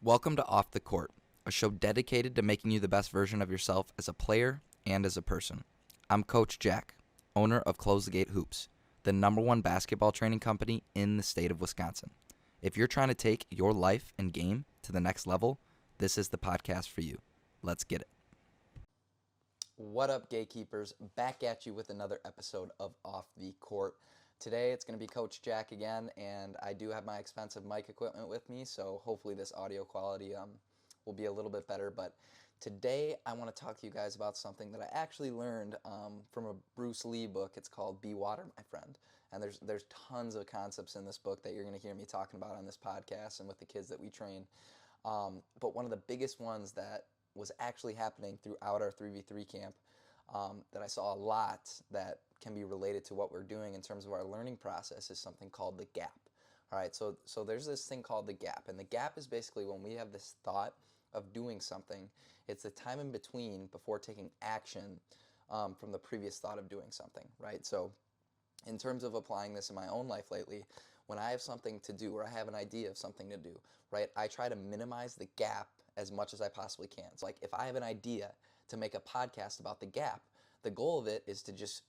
Welcome to Off the Court, a show dedicated to making you the best version of yourself as a player and as a person. I'm Coach Jack, owner of Close the Gate Hoops, the #1 basketball training company in the state of Wisconsin. If you're trying to take your life and game to the next level, this is the podcast for you. Let's get it. What up, gatekeepers? Back at you with another episode of Off the Court. Today it's going to be Coach Jack again, and I do have my expensive mic equipment with me, so hopefully this audio quality will be a little bit better. But today I want to talk to you guys about something that I actually learned from a Bruce Lee book. It's called Be Water, My Friend. And there's tons of concepts in this book that you're going to hear me talking about on this podcast and with the kids that we train. But one of the biggest ones that was actually happening throughout our 3v3 camp that I saw a lot that can be related to what we're doing in terms of our learning process is something called the gap. All right, so there's this thing called the gap, and the gap is basically when we have this thought of doing something. It's the time in between before taking action from the previous thought of doing something, right? So in terms of applying this in my own life lately, when I have something to do or I have an idea of something to do, right, I try to minimize the gap as much as I possibly can. So like if I have an idea to make a podcast about the gap, the goal of it is to just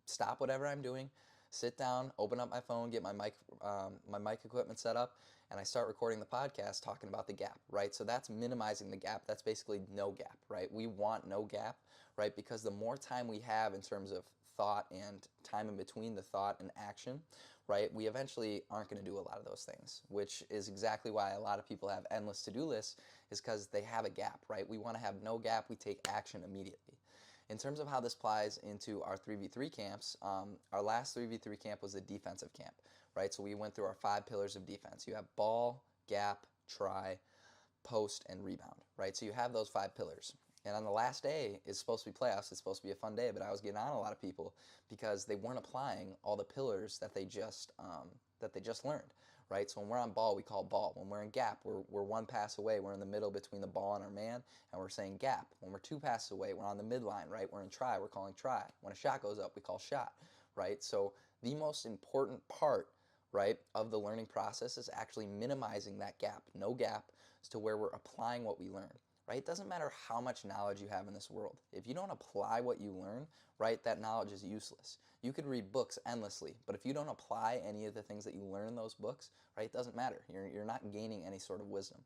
stop whatever I'm doing, sit down, open up my phone, get my mic equipment set up, and I start recording the podcast talking about the gap, right? So that's minimizing the gap. That's basically no gap, right? We want no gap, right? Because the more time we have in terms of thought and time in between the thought and action, right, we eventually aren't going to do a lot of those things, which is exactly why a lot of people have endless to-do lists, is because they have a gap, right? We want to have no gap. We take action immediately. In terms of how this applies into our 3v3 camps, our last 3v3 camp was a defensive camp, right? So we went through our 5 pillars of defense. You have ball, gap, try, post, and rebound, right? So you have those 5 pillars. And on the last day, it's supposed to be playoffs, it's supposed to be a fun day, but I was getting on a lot of people because they weren't applying all the pillars that they just learned, right? So when we're on ball, we call ball. When we're in gap, we're one pass away. We're in the middle between the ball and our man, and we're saying gap. When we're 2 passes away, we're on the midline, right? We're in try, we're calling try. When a shot goes up, we call shot, right? So the most important part, right, of the learning process is actually minimizing that gap, no gap, as to where we're applying what we learn. Right? It doesn't matter how much knowledge you have in this world. If you don't apply what you learn, right, that knowledge is useless. You could read books endlessly, but if you don't apply any of the things that you learn in those books, right, it doesn't matter. You're not gaining any sort of wisdom,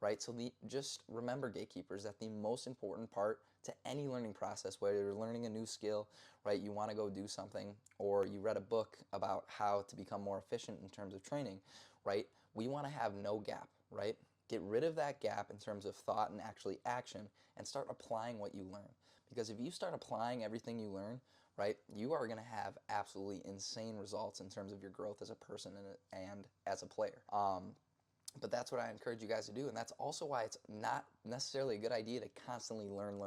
right? So just remember, gatekeepers, that the most important part to any learning process, whether you're learning a new skill, right, you want to go do something, or you read a book about how to become more efficient in terms of training, right, we want to have no gap, right? Get rid of that gap in terms of thought and actually action and start applying what you learn. Because if you start applying everything you learn, right, you are going to have absolutely insane results in terms of your growth as a person and as a player. But that's what I encourage you guys to do, and that's also why it's not necessarily a good idea to constantly learn,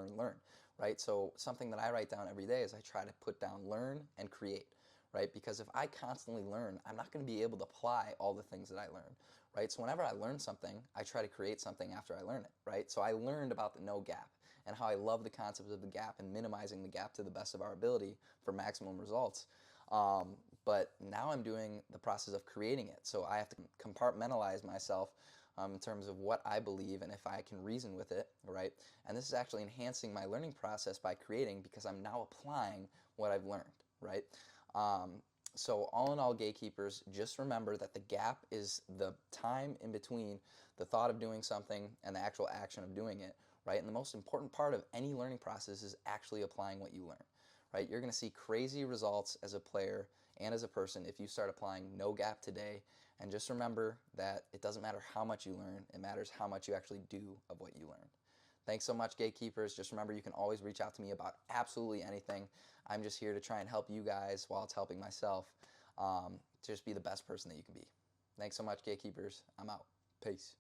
right? So something that I write down every day is I try to put down learn and create, right? Because if I constantly learn, I'm not going to be able to apply all the things that I learn, right? So whenever I learn something, I try to create something after I learn it, right? So I learned about the no gap and how I love the concept of the gap and minimizing the gap to the best of our ability for maximum results. But now I'm doing the process of creating it. So I have to compartmentalize myself in terms of what I believe and if I can reason with it, right? And this is actually enhancing my learning process by creating, because I'm now applying what I've learned, right? So all in all, gatekeepers, just remember that the gap is the time in between the thought of doing something and the actual action of doing it, right? And the most important part of any learning process is actually applying what you learn, right? You're going to see crazy results as a player and as a person if you start applying no gap today. And just remember that it doesn't matter how much you learn, it matters how much you actually do of what you learn. Thanks so much, gatekeepers. Just remember, you can always reach out to me about absolutely anything. I'm just here to try and help you guys while it's helping myself to just be the best person that you can be. Thanks so much, gatekeepers. I'm out. Peace.